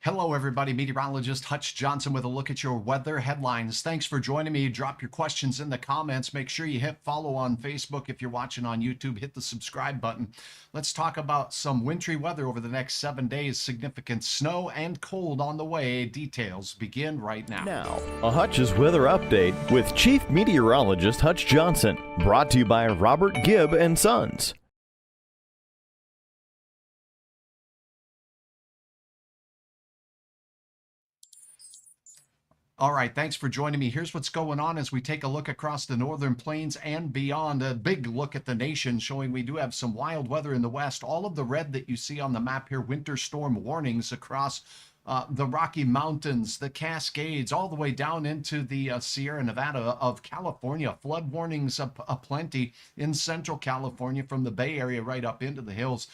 Hello, everybody. Meteorologist Hutch Johnson with a look at your weather headlines. Thanks for joining me. Drop your questions in the comments. Make sure you hit follow on Facebook. If you're watching on YouTube, hit the subscribe button. Let's talk about some wintry weather over the next 7 days. Significant snow and cold on the way. Details begin right now. Now, a Hutch's weather update with Chief Meteorologist Hutch Johnson. Brought to you by Robert Gibb and Sons. All right, thanks for joining me. Here's what's going on as we take a look across the northern plains and beyond. A big look at the nation showing we do have some wild weather in the west. All of the red that you see on the map here, winter storm warnings across the Rocky Mountains, the Cascades, all the way down into the Sierra Nevada of California. Flood warnings aplenty in central California from the Bay Area right up into the hills.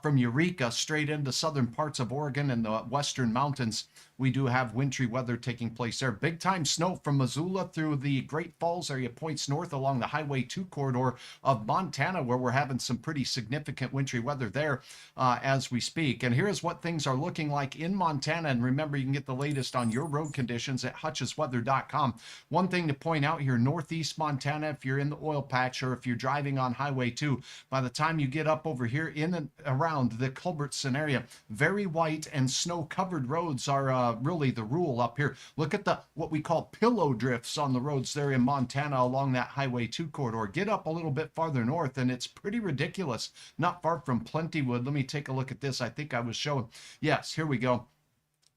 From Eureka straight into southern parts of Oregon and the western mountains, we do have wintry weather taking place there. Big time snow from Missoula through the Great Falls area, points north along the Highway 2 corridor of Montana, where we're having some pretty significant wintry weather there as we speak. And here's what things are looking like in Montana. And remember, you can get the latest on your road conditions at hutchesweather.com. One thing to point out here, northeast Montana, if you're in the oil patch or if you're driving on Highway 2, by the time you get up over here in and around the Culbertson area, very white and snow-covered roads are really the rule up here. Look at the what we call pillow drifts on the roads there in Montana along that Highway 2 corridor. Get up a little bit farther north and it's pretty ridiculous. Not far from Plentywood. Let me take a look at this. I think I was showing. Yes, here we go.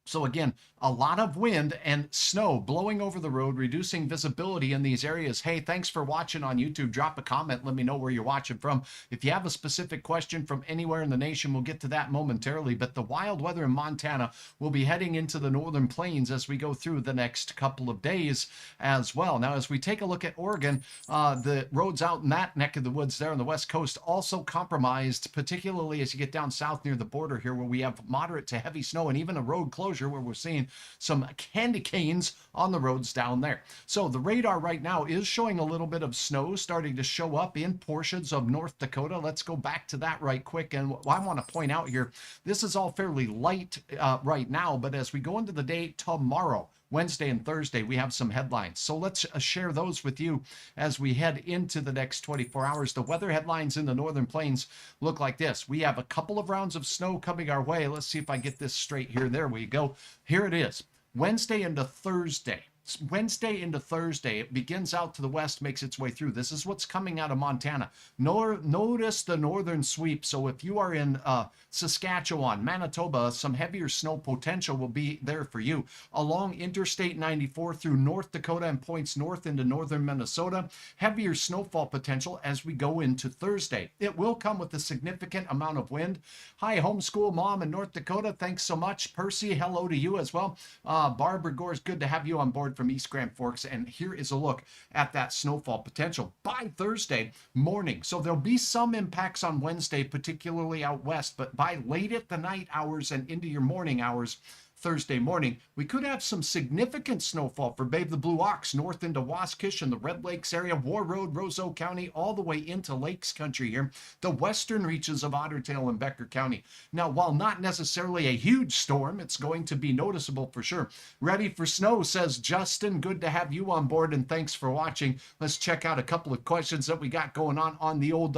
So again, a lot of wind and snow blowing over the road, reducing visibility in these areas. Hey, thanks for watching on YouTube. Drop a comment. Let me know where you're watching from. If you have a specific question from anywhere in the nation, we'll get to that momentarily. But the wild weather in Montana will be heading into the northern plains as we go through the next couple of days as well. Now, as we take a look at Oregon, the roads out in that neck of the woods there on the west coast also compromised, particularly as you get down south near the border here where we have moderate to heavy snow and even a road closure where we're seeing some candy canes on the roads down there. So the radar right now is showing a little bit of snow starting to show up in portions of North Dakota. Let's go back to that right quick. And what I want to point out here, this is all fairly light right now, but as we go into the day tomorrow, Wednesday and Thursday, we have some headlines. So let's share those with you as we head into the next 24 hours. The weather headlines in the northern plains look like this. We have a couple of rounds of snow coming our way. Let's see if I get this straight here. There we go. Here it is. Wednesday into Thursday. Wednesday into Thursday, it begins out to the west, makes its way through. This is what's coming out of Montana. Notice the northern sweep. So if you are in Saskatchewan, Manitoba, some heavier snow potential will be there for you. Along Interstate 94 through North Dakota and points north into northern Minnesota, heavier snowfall potential as we go into Thursday. It will come with a significant amount of wind. Hi, homeschool mom in North Dakota. Thanks so much. Percy, hello to you as well. Barbara Gores, good to have you on board from East Grand Forks. And here is a look at that snowfall potential by Thursday morning. So there'll be some impacts on Wednesday, particularly out west, but by late at the night hours and into your morning hours, Thursday morning, we could have some significant snowfall for Babe the Blue Ox north into Waskish and the Red Lakes area, War Road, Roseau County, all the way into Lakes Country here, the western reaches of Otter Tail and Becker County. Now, while not necessarily a huge storm, it's going to be noticeable for sure. Ready for snow, says Justin. Good to have you on board, and thanks for watching. Let's check out a couple of questions that we got going on the old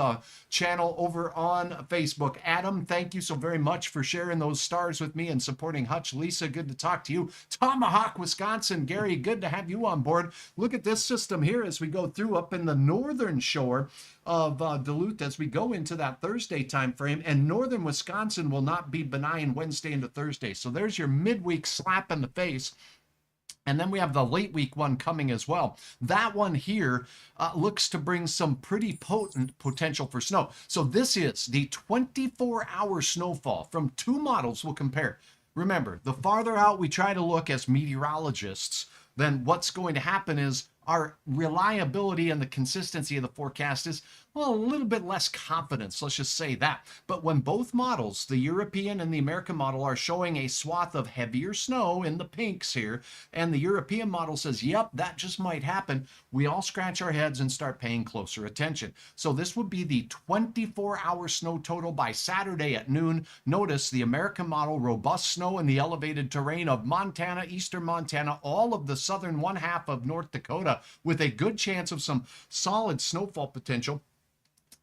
channel over on Facebook. Adam, thank you so very much for sharing those stars with me and supporting Hutch. Lisa, good to talk to you. Tomahawk, Wisconsin. Gary, good to have you on board. Look at this system here as we go through up in the northern shore of Duluth as we go into that Thursday time frame, and northern Wisconsin will not be benign Wednesday into Thursday. So there's your midweek slap in the face. And then we have the late week one coming as well. That one here looks to bring some pretty potent potential for snow. So this is the 24-hour snowfall from two models we'll compare. Remember, the farther out we try to look as meteorologists, then what's going to happen is our reliability and the consistency of the forecast is well, a little bit less confidence, let's just say that. But when both models, the European and the American model, are showing a swath of heavier snow in the pinks here, and the European model says, yep, that just might happen, we all scratch our heads and start paying closer attention. So this would be the 24-hour snow total by Saturday at noon. Notice the American model, robust snow in the elevated terrain of Montana, eastern Montana, all of the southern one half of North Dakota, with a good chance of some solid snowfall potential.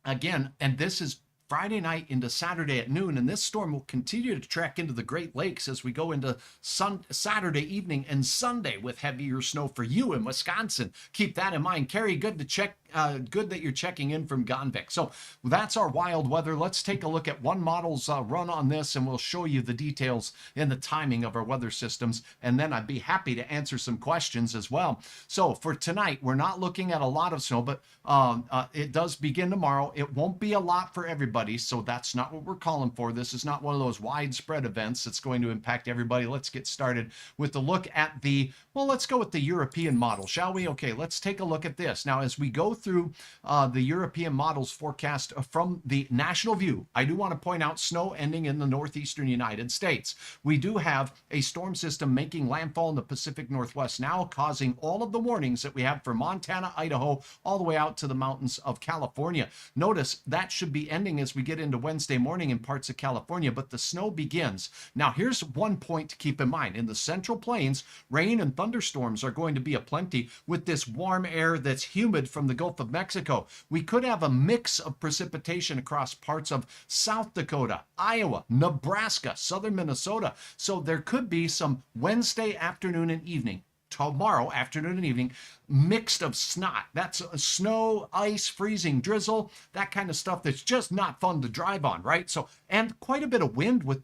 Again, and this is Friday night into Saturday at noon, and this storm will continue to trek into the Great Lakes as we go into Saturday evening and Sunday with heavier snow for you in Wisconsin. Keep that in mind. Carrie, good to check. Good that you're checking in from Gonvik. So that's our wild weather. Let's take a look at one model's run on this, and we'll show you the details and the timing of our weather systems. And then I'd be happy to answer some questions as well. So for tonight, we're not looking at a lot of snow, but it does begin tomorrow. It won't be a lot for everybody, so that's not what we're calling for. This is not one of those widespread events that's going to impact everybody. Let's get started with the look at the, well, let's go with the European model, shall we? Okay, let's take a look at this. Now, as we go through the European model's forecast from the national view, I do want to point out snow ending in the northeastern United States. We do have a storm system making landfall in the Pacific Northwest now, causing all of the warnings that we have for Montana, Idaho, all the way out to the mountains of California. Notice that should be ending as we get into Wednesday morning in parts of California, but the snow begins. Now, here's one point to keep in mind. In the Central Plains, rain and thunderstorms are going to be aplenty with this warm air that's humid from the Gulf of Mexico. We could have a mix of precipitation across parts of South Dakota, Iowa, Nebraska, southern Minnesota. So there could be some Wednesday afternoon and evening, tomorrow afternoon and evening, mixed of snot. That's snow, ice, freezing, drizzle, that kind of stuff that's just not fun to drive on, right? So, and quite a bit of wind with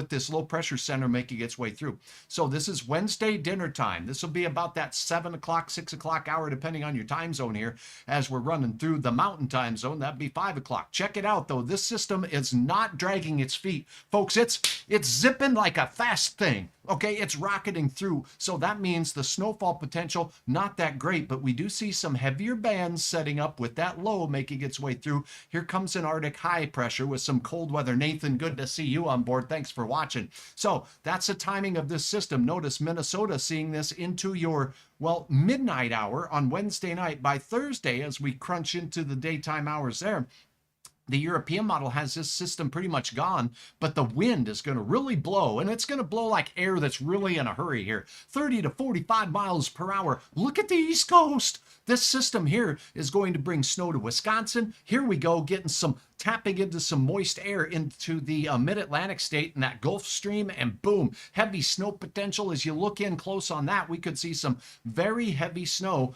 this low pressure center making its way through. So this is Wednesday dinner time. This will be about that 7 o'clock, 6 o'clock hour, depending on your time zone here, as we're running through the mountain time zone. That'd be 5 o'clock. Check it out, though. This system is not dragging its feet. Folks, it's zipping like a fast thing. Okay, it's rocketing through. So that means the snowfall potential, not that great, but we do see some heavier bands setting up with that low making its way through. Here comes an Arctic high pressure with some cold weather. Nathan, good to see you on board. Thanks for watching. So that's the timing of this system. Notice Minnesota seeing this into your, well, midnight hour on Wednesday night. By Thursday, as we crunch into the daytime hours there, the European model has this system pretty much gone, but the wind is going to really blow, and it's going to blow like air that's really in a hurry here. 30 to 45 miles per hour. Look at the East Coast. This system here is going to bring snow to Wisconsin. Here we go, getting some tapping into some moist air into the mid-Atlantic state and that Gulf Stream, and boom, heavy snow potential. As you look in close on that, we could see some very heavy snow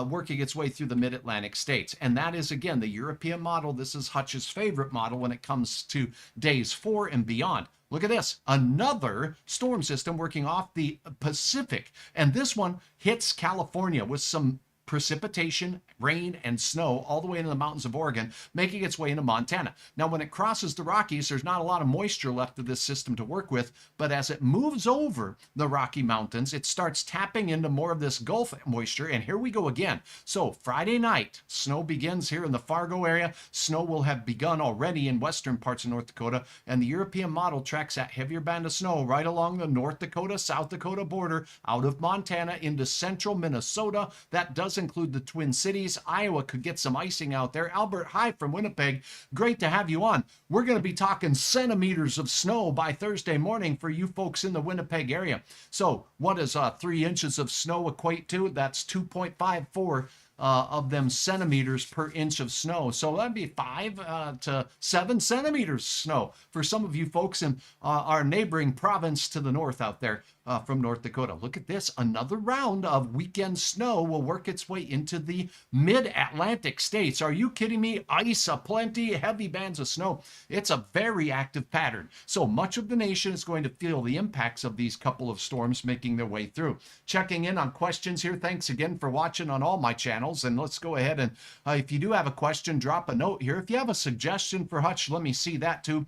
working its way through the mid-Atlantic states. And that is, again, the European model. This is Hutch's favorite model when it comes to days 4 and beyond. Look at this, another storm system working off the Pacific. And this one hits California with some precipitation, rain, and snow all the way into the mountains of Oregon, making its way into Montana. Now, when it crosses the Rockies, there's not a lot of moisture left of this system to work with, but as it moves over the Rocky Mountains, it starts tapping into more of this Gulf moisture, and here we go again. So Friday night, snow begins here in the Fargo area. Snow will have begun already in western parts of North Dakota, and the European model tracks that heavier band of snow right along the North Dakota, South Dakota border, out of Montana into central Minnesota. That does include the Twin Cities. Iowa could get some icing out there. Albert, hi from Winnipeg. Great to have you on. We're going to be talking centimeters of snow by Thursday morning for you folks in the Winnipeg area. So what does 3 inches of snow equate to? That's 2.54 of them centimeters per inch of snow. So that'd be 5 to 7 centimeters snow for some of you folks in our neighboring province to the north out there from North Dakota. Look at this. Another round of weekend snow will work its way into the mid-Atlantic states. Are you kidding me? Ice aplenty, heavy bands of snow. It's a very active pattern. So much of the nation is going to feel the impacts of these couple of storms making their way through. Checking in on questions here. Thanks again for watching on all my channels. And let's go ahead and if you do have a question, drop a note here. If you have a suggestion for Hutch, let me see that too.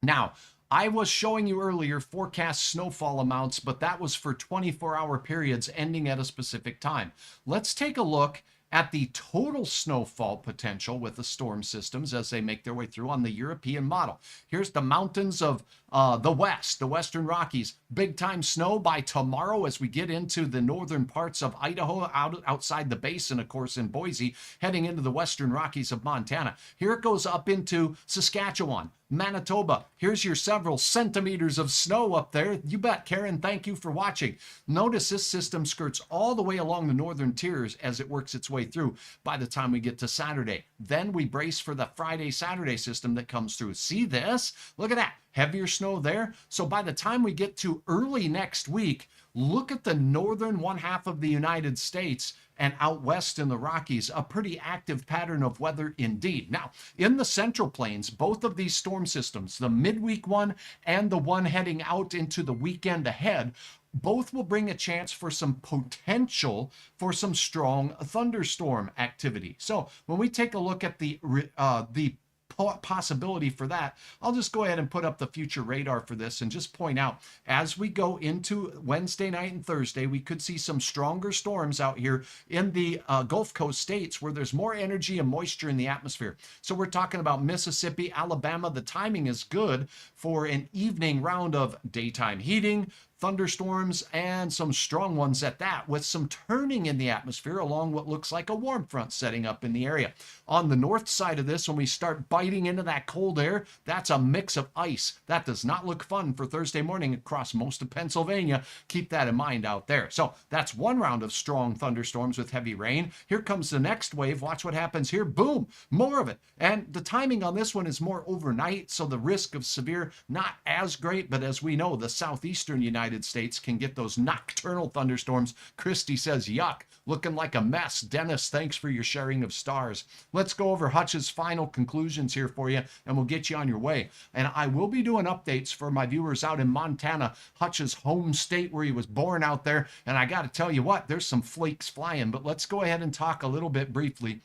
Now, I was showing you earlier forecast snowfall amounts, but that was for 24-hour periods ending at a specific time. Let's take a look at the total snowfall potential with the storm systems as they make their way through on the European model. Here's the mountains of the West, the Western Rockies. Big time snow by tomorrow as we get into the northern parts of Idaho, outside the basin, of course, in Boise, heading into the Western Rockies of Montana. Here it goes up into Saskatchewan, Manitoba. Here's your several centimeters of snow up there. You bet, Karen. Thank you for watching. Notice this system skirts all the way along the northern tiers as it works its way through by the time we get to Saturday. Then we brace for the Friday, Saturday system that comes through. See this? Look at that. Heavier snow there. So by the time we get to early next week, look at the northern one half of the United States and out west in the Rockies, a pretty active pattern of weather indeed. Now, in the Central Plains, both of these storm systems, the midweek one and the one heading out into the weekend ahead, both will bring a chance for some potential for some strong thunderstorm activity. So when we take a look at the possibility for that, I'll just go ahead and put up the future radar for this and just point out as we go into Wednesday night and Thursday, we could see some stronger storms out here in the Gulf Coast states where there's more energy and moisture in the atmosphere. So we're talking about Mississippi, Alabama. The timing is good for an evening round of daytime heating, thunderstorms, and some strong ones at that, with some turning in the atmosphere along what looks like a warm front setting up in the area. On the north side of this, when we start biting into that cold air, that's a mix of ice. That does not look fun for Thursday morning across most of Pennsylvania. Keep that in mind out there. So that's one round of strong thunderstorms with heavy rain. Here comes the next wave. Watch what happens here. Boom, more of it. And the timing on this one is more overnight, so the risk of severe, not as great, but as we know, the southeastern United States can get those nocturnal thunderstorms. Christy says, yuck, looking like a mess. Dennis, thanks for your sharing of stars. Let's go over Hutch's final conclusions here for you, and we'll get you on your way. And I will be doing updates for my viewers out in Montana, Hutch's home state where he was born out there. And I got to tell you what, there's some flakes flying, but let's go ahead and talk a little bit briefly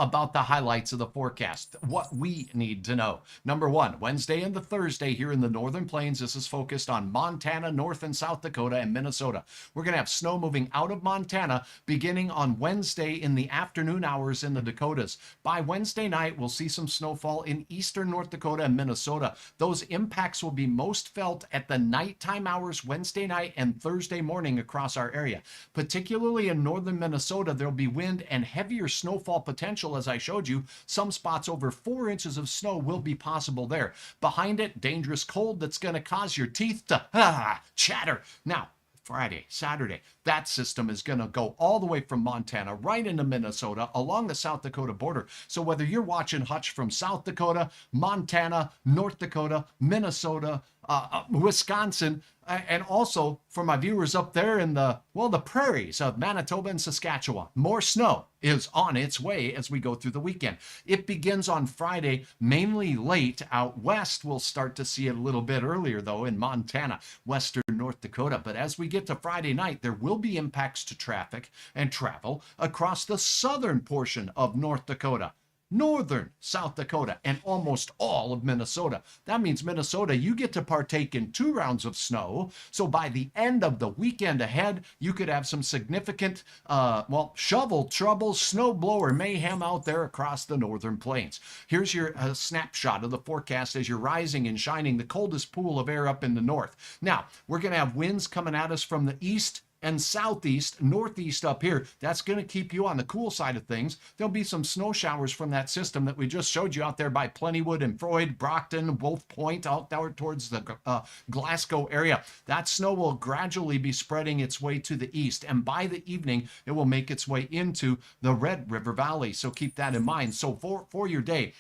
about the highlights of the forecast, what we need to know. Number one, Wednesday and the Thursday here in the Northern Plains, this is focused on Montana, North and South Dakota, and Minnesota. We're going to have snow moving out of Montana beginning on Wednesday in the afternoon hours in the Dakotas. By Wednesday night, we'll see some snowfall in eastern North Dakota and Minnesota. Those impacts will be most felt at the nighttime hours Wednesday night and Thursday morning across our area. Particularly in northern Minnesota, there'll be wind and heavier snowfall potential. As I showed you, some spots over 4 inches of snow will be possible there. Behind it, dangerous cold that's going to cause your teeth to chatter. Now, Friday, Saturday, that system is going to go all the way from Montana right into Minnesota along the South Dakota border. So whether you're watching Hutch from South Dakota, Montana, North Dakota, Minnesota, Wisconsin, and also for my viewers up there in the prairies of Manitoba and Saskatchewan, more snow is on its way as we go through the weekend. It begins on Friday, mainly late out west. We'll start to see it a little bit earlier, though, in Montana, western North Dakota. But as we get to Friday night, there will be impacts to traffic and travel across the southern portion of North Dakota, northern South Dakota, and almost all of Minnesota. That means Minnesota, you get to partake in 2 rounds of snow. So by the end of the weekend ahead, you could have some significant, shovel trouble, snowblower mayhem out there across the northern plains. Here's your snapshot of the forecast as you're rising and shining the coldest pool of air up in the north. Now, we're going to have winds coming at us from the east and southeast, northeast up here. That's going to keep you on the cool side of things. There'll be some snow showers from that system that we just showed you out there by Plentywood and Freud, Brockton, Wolf Point, out there towards the Glasgow area. That snow will gradually be spreading its way to the east, and by the evening, it will make its way into the Red River Valley. So keep that in mind. So for your day,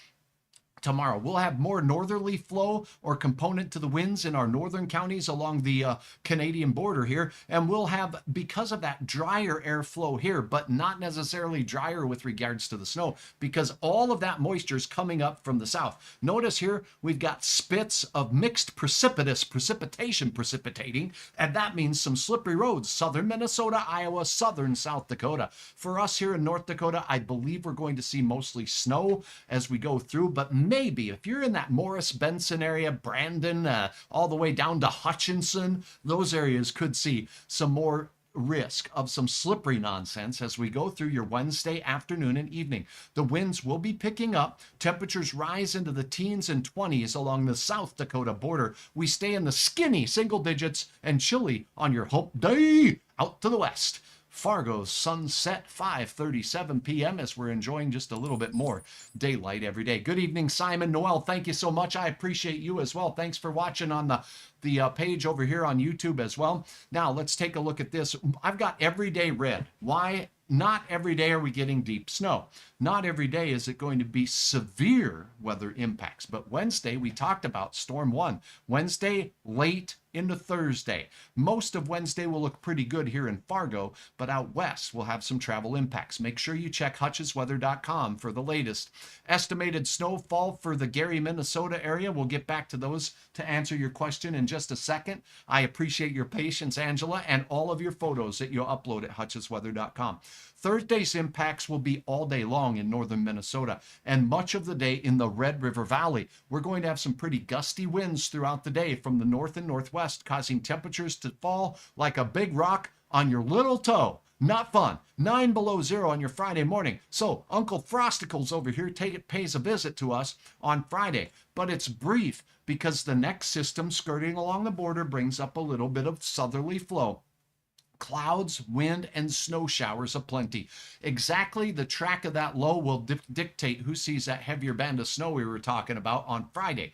tomorrow, we'll have more northerly flow or component to the winds in our northern counties along the Canadian border here. And we'll have, because of that, drier airflow here, but not necessarily drier with regards to the snow, because all of that moisture is coming up from the south. Notice here, we've got spits of mixed precipitation precipitating, and that means some slippery roads, southern Minnesota, Iowa, southern South Dakota. For us here in North Dakota, I believe we're going to see mostly snow as we go through, but maybe if you're in that Morris Benson area, Brandon, all the way down to Hutchinson, those areas could see some more risk of some slippery nonsense as we go through your Wednesday afternoon and evening. The winds will be picking up. Temperatures rise into the teens and 20s along the South Dakota border. We stay in the skinny single digits and chilly on your hump day out to the west. Fargo's sunset 5:37 p.m. as we're enjoying just a little bit more daylight every day. Good evening, Simon. Noel, thank you so much. I appreciate you as well. Thanks for watching on the page over here on YouTube as well. Now, let's take a look at this. I've got everyday red. Why? Not every day are we getting deep snow. Not every day is it going to be severe weather impacts. But Wednesday, we talked about Storm 1. Wednesday, late into Thursday. Most of Wednesday will look pretty good here in Fargo, but out west we'll have some travel impacts. Make sure you check hutchesweather.com for the latest. Estimated snowfall for the Gary, Minnesota area. We'll get back to those to answer your question in just a second. I appreciate your patience, Angela, and all of your photos that you'll upload at hutchesweather.com. Thursday's impacts will be all day long in northern Minnesota and much of the day in the Red River Valley. We're going to have some pretty gusty winds throughout the day from the north and northwest, causing temperatures to fall like a big rock on your little toe. Not fun. 9 below zero on your Friday morning. So Uncle Frosticles over here pays a visit to us on Friday, but it's brief because the next system skirting along the border brings up a little bit of southerly flow. Clouds, wind, and snow showers aplenty. Exactly the track of that low will dictate who sees that heavier band of snow we were talking about on Friday.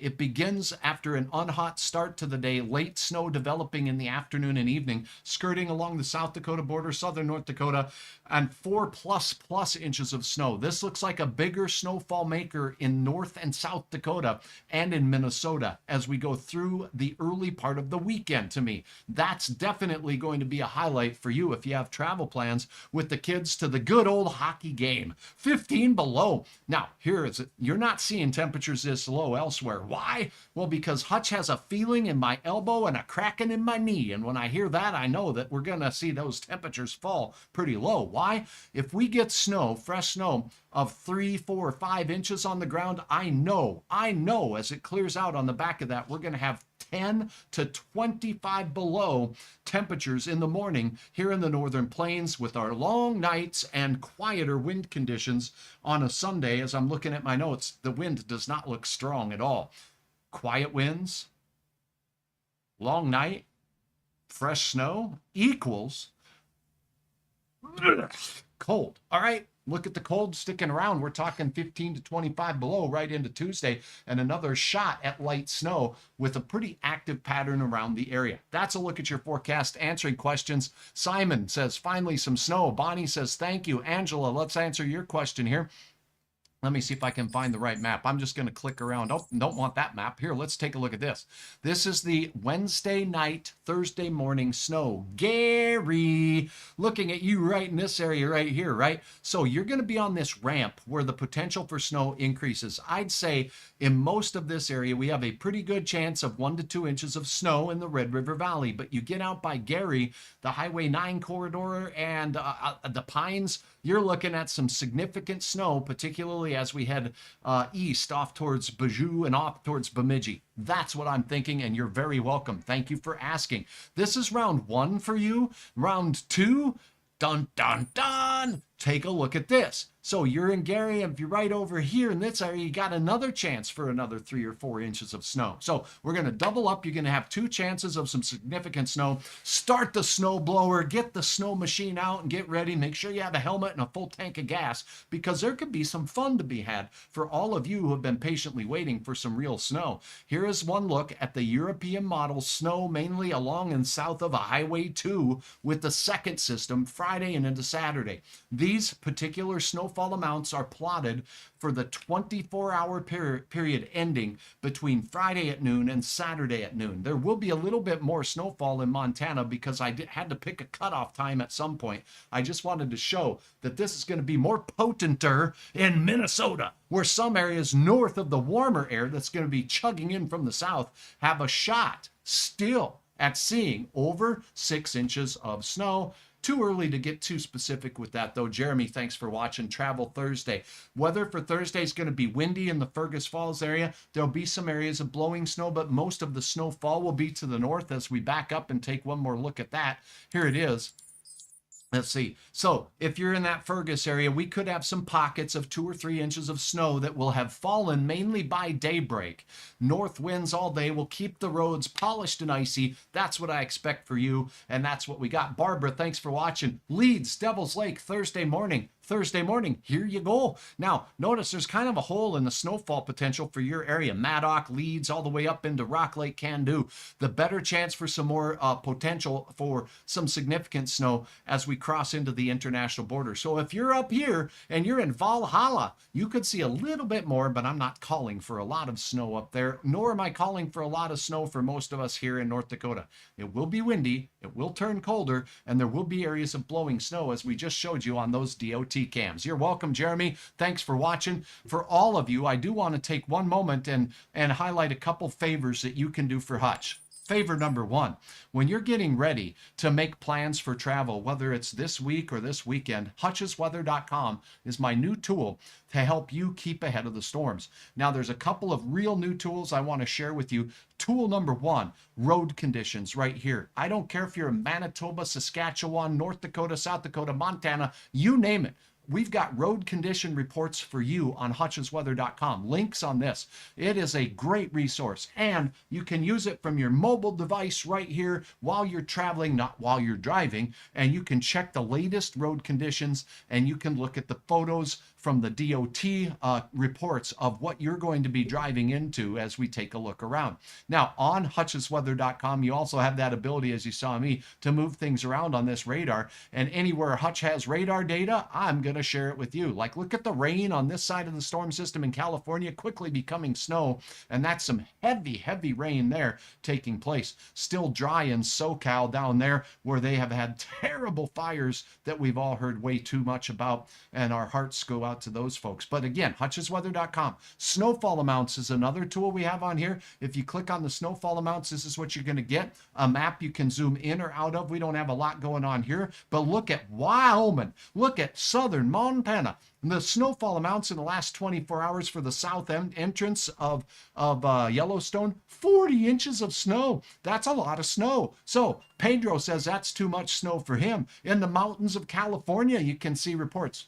It begins after an unhot start to the day, late snow developing in the afternoon and evening, skirting along the South Dakota border, southern North Dakota, and 4+ inches of snow. This looks like a bigger snowfall maker in North and South Dakota and in Minnesota as we go through the early part of the weekend to me. That's definitely going to be a highlight for you if you have travel plans with the kids to the good old hockey game. 15 below. Now, here is it. You're not seeing temperatures this low elsewhere. Why? Well, because Hutch has a feeling in my elbow and a cracking in my knee. And when I hear that, I know that we're going to see those temperatures fall pretty low. Why? If we get snow, fresh snow of 3, 4, or 5 inches on the ground, I know as it clears out on the back of that, we're going to have 10 to 25 below temperatures in the morning here in the northern plains with our long nights and quieter wind conditions on a Sunday. As I'm looking at my notes, the wind does not look strong at all. Quiet winds, long night, fresh snow equals cold. All right. Look at the cold sticking around. We're talking 15 to 25 below right into Tuesday and another shot at light snow with a pretty active pattern around the area. That's a look at your forecast, answering questions. Simon says, finally some snow. Bonnie says, thank you. Angela, let's answer your question here. Let me see if I can find the right map. I'm just going to click around. Oh, don't want that map. Here, let's take a look at this. This is the Wednesday night, Thursday morning snow. Gary, looking at you right in this area right here, right? So you're going to be on this ramp where the potential for snow increases. I'd say in most of this area, we have a pretty good chance of 1 to 2 inches of snow in the Red River Valley. But you get out by Gary, the Highway 9 corridor, and the Pines, you're looking at some significant snow, particularly as we head east off towards Bijou and off towards Bemidji. That's what I'm thinking, and you're very welcome. Thank you for asking. This is round 1 for you. Round 2, dun, dun, dun. Take a look at this. So you're in Gary, and if you're right over here in this area, you got another chance for another 3 or 4 inches of snow. So we're going to double up. You're going to have 2 chances of some significant snow. Start the snow blower, get the snow machine out, and get ready. Make sure you have a helmet and a full tank of gas, because there could be some fun to be had for all of you who have been patiently waiting for some real snow. Here is one look at the European model snow, mainly along and south of a Highway 2 with the second system Friday and into Saturday. These particular snowfall amounts are plotted for the 24-hour period ending between Friday at noon and Saturday at noon. There will be a little bit more snowfall in Montana because I had to pick a cutoff time at some point. I just wanted to show that this is going to be more potenter in Minnesota, where some areas north of the warmer air that's going to be chugging in from the south have a shot still at seeing over 6 inches of snow. Too early to get too specific with that, though. Jeremy, thanks for watching Travel Thursday. Weather for Thursday is going to be windy in the Fergus Falls area. There'll be some areas of blowing snow, but most of the snowfall will be to the north. As we back up and take one more look at that, here it is. Let's see. So if you're in that Fergus area, we could have some pockets of 2 or 3 inches of snow that will have fallen mainly by daybreak. North winds all day will keep the roads polished and icy. That's what I expect for you, and that's what we got. Barbara, thanks for watching. Leeds, Devil's Lake, Thursday morning. Here you go. Now, notice there's kind of a hole in the snowfall potential for your area. Maddock, Leeds, all the way up into Rock Lake, Can-Do. The better chance for some more potential for some significant snow as we cross into the international border. So if you're up here and you're in Valhalla, you could see a little bit more, but I'm not calling for a lot of snow up there, nor am I calling for a lot of snow for most of us here in North Dakota. It will be windy, it will turn colder, and there will be areas of blowing snow as we just showed you on those DOT cams. You're welcome, Jeremy. Thanks for watching. For all of you, I do want to take one moment and highlight a couple favors that you can do for Hutch. Favor number one, when you're getting ready to make plans for travel, whether it's this week or this weekend, hutchesweather.com is my new tool to help you keep ahead of the storms. Now, there's a couple of real new tools I want to share with you. Tool number one, road conditions right here. I don't care if you're in Manitoba, Saskatchewan, North Dakota, South Dakota, Montana, you name it. We've got road condition reports for you on hutchesweather.com. Links on this. It is a great resource, and you can use it from your mobile device right here while you're traveling, not while you're driving, and you can check the latest road conditions, and you can look at the photos from the DOT reports of what you're going to be driving into as we take a look around. Now, on hutchesweather.com, you also have that ability, as you saw me, to move things around on this radar. And anywhere Hutch has radar data, I'm going to share it with you. Like, look at the rain on this side of the storm system in California, quickly becoming snow. And that's some heavy, heavy rain there taking place. Still dry in SoCal down there, where they have had terrible fires that we've all heard way too much about. And our hearts go out to those folks. But again, hutchesweather.com. Snowfall amounts is another tool we have on here. If you click on the snowfall amounts, this is what you're going to get. A map you can zoom in or out of. We don't have a lot going on here, but look at Wyoming. Look at southern Montana. The snowfall amounts in the last 24 hours for the south entrance of Yellowstone, 40 inches of snow. That's a lot of snow. So Pedro says that's too much snow for him. In the mountains of California, you can see reports.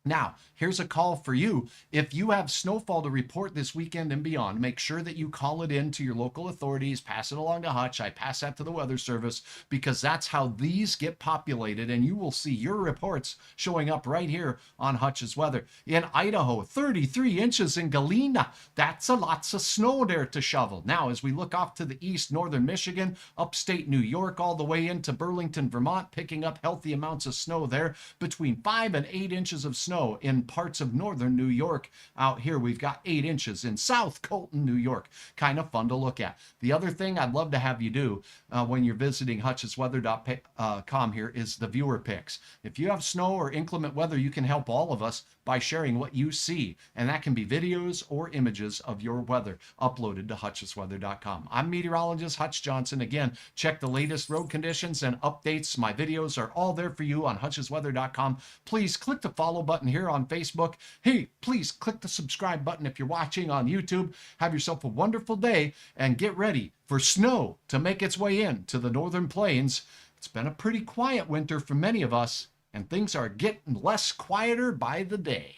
Now, here's a call for you. If you have snowfall to report this weekend and beyond, make sure that you call it in to your local authorities, pass it along to Hutch. I pass that to the Weather Service, because that's how these get populated, and you will see your reports showing up right here on Hutch's Weather. In Idaho, 33 inches in Galena. That's a lots of snow there to shovel. Now, as we look off to the east, northern Michigan, upstate New York, all the way into Burlington, Vermont, picking up healthy amounts of snow there, between 5 and 8 inches of snow in parts of northern New York. Out here, we've got 8 inches in South Colton, New York. Kind of fun to look at. The other thing I'd love to have you do when you're visiting hutchesweather.com here is the viewer picks. If you have snow or inclement weather, you can help all of us by sharing what you see, and that can be videos or images of your weather uploaded to hutchesweather.com. I'm meteorologist Hutch Johnson. Again, check the latest road conditions and updates. My videos are all there for you on hutchesweather.com. Please click the follow button here on Facebook. Hey, please click the subscribe button if you're watching on YouTube. Have yourself a wonderful day, and get ready for snow to make its way in to the northern plains. It's been a pretty quiet winter for many of us, and things are getting less quieter by the day.